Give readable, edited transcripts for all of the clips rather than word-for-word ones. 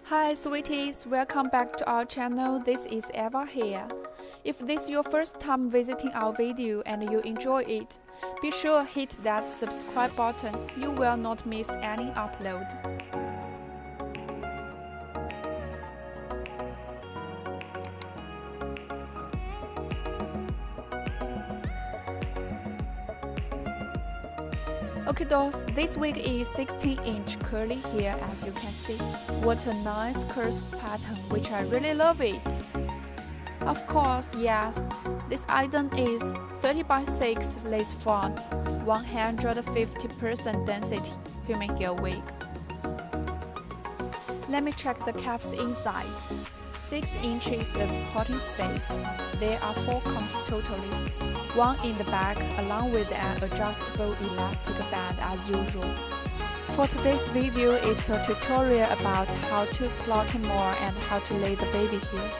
Hi sweeties, welcome back to our channel. This is Elva here. If this is your first time visiting our video and you enjoy it, be sure hit that subscribe button. You will not miss any upload. Okay dolls, this wig is 16-inch curly hair as you can see. What a nice curls pattern, which I really love it. Of course, yes, this item is 30 by 6 lace front, 150% density human hair wig. Let me check the caps inside. 6 inches of potting space. There are 4 combs totally. One in the back along with an adjustable elastic band as usual. For today's video, it's a tutorial about how to pluck more and how to lay the baby hair.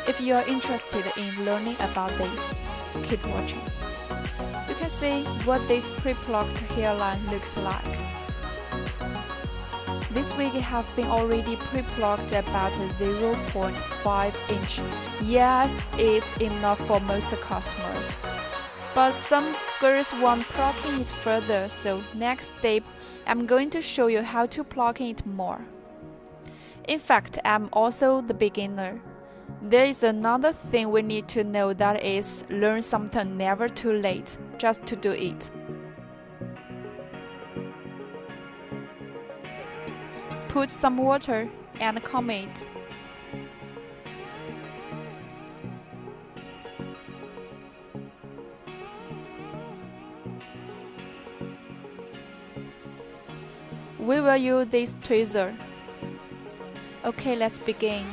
If you are interested in learning about this, keep watching. You can see what this pre-plucked hairline looks like. This wig have been already pre-plucked about 0.5 inch. Yes, it's enough for most customers. But some girls want plucking it further, so next step, I'm going to show you how to plucking it more. In fact, I'm also the beginner. There is another thing we need to know, that is, learn something never too late, just to do it. Put some water and comb it. We will use this tweezer. Okay, let's begin.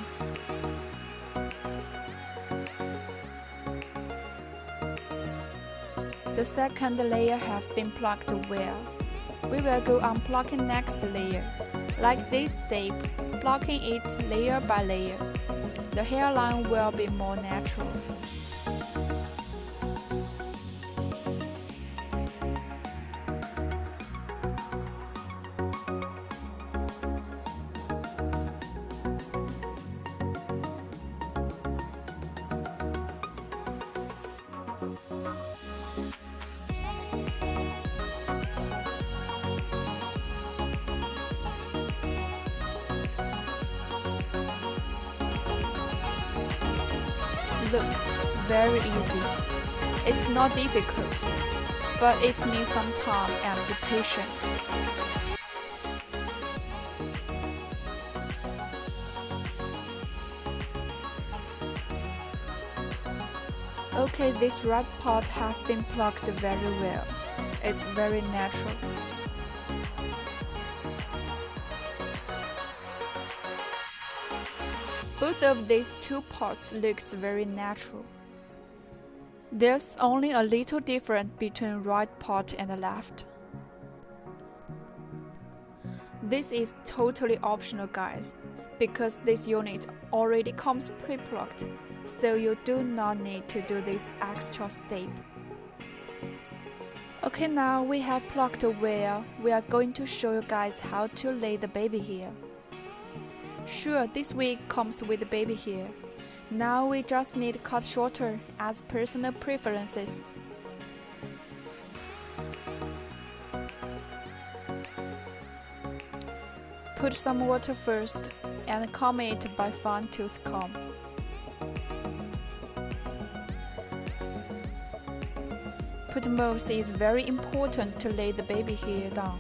The second layer have been plucked well. We will go on plucking next layer. Like this step, plucking it layer by layer. The hairline will be more natural. Look, very easy. It's not difficult, but it needs some time and be patient. Okay, this right part have been plucked very well. It's very natural. Both of these two parts looks very natural. There's only a little difference between right part and left. This is totally optional guys, because this unit already comes pre-plucked, so you do not need to do this extra step. Okay, now we have plucked well, we are going to show you guys how to lay the baby hair. Sure, this wig comes with baby hair. Now we just need to cut shorter as personal preferences. Put some water first and comb it by fine tooth comb. Put mousse is very important to lay the baby hair down.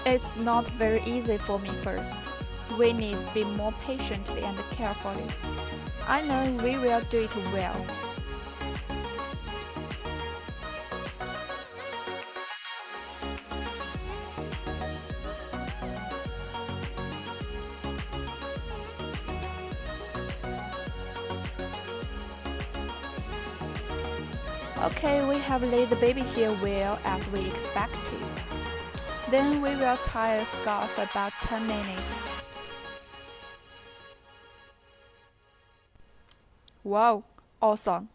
It's not very easy for me first. We need to be more patiently and carefully. I know we will do it well. Okay, we have laid the baby here well as we expected. Then we will tie a scarf about 10 minutes. Wow, awesome!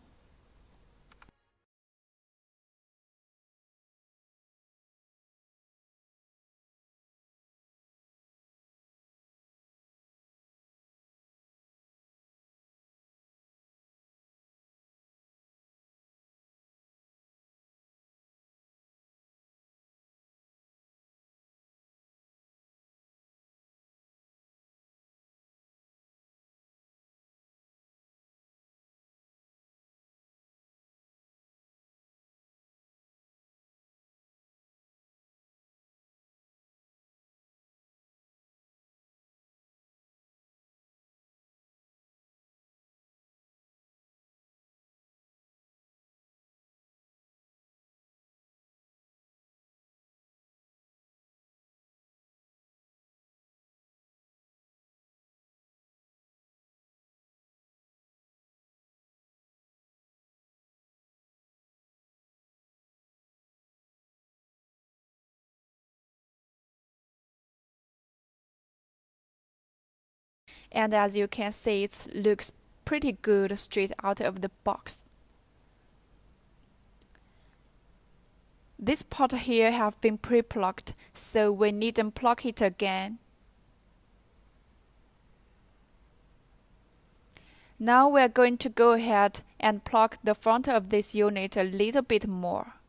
And as you can see, it looks pretty good straight out of the box. This part here have been pre-plucked, so we needn't pluck it again. Now we're going to go ahead and pluck the front of this unit a little bit more.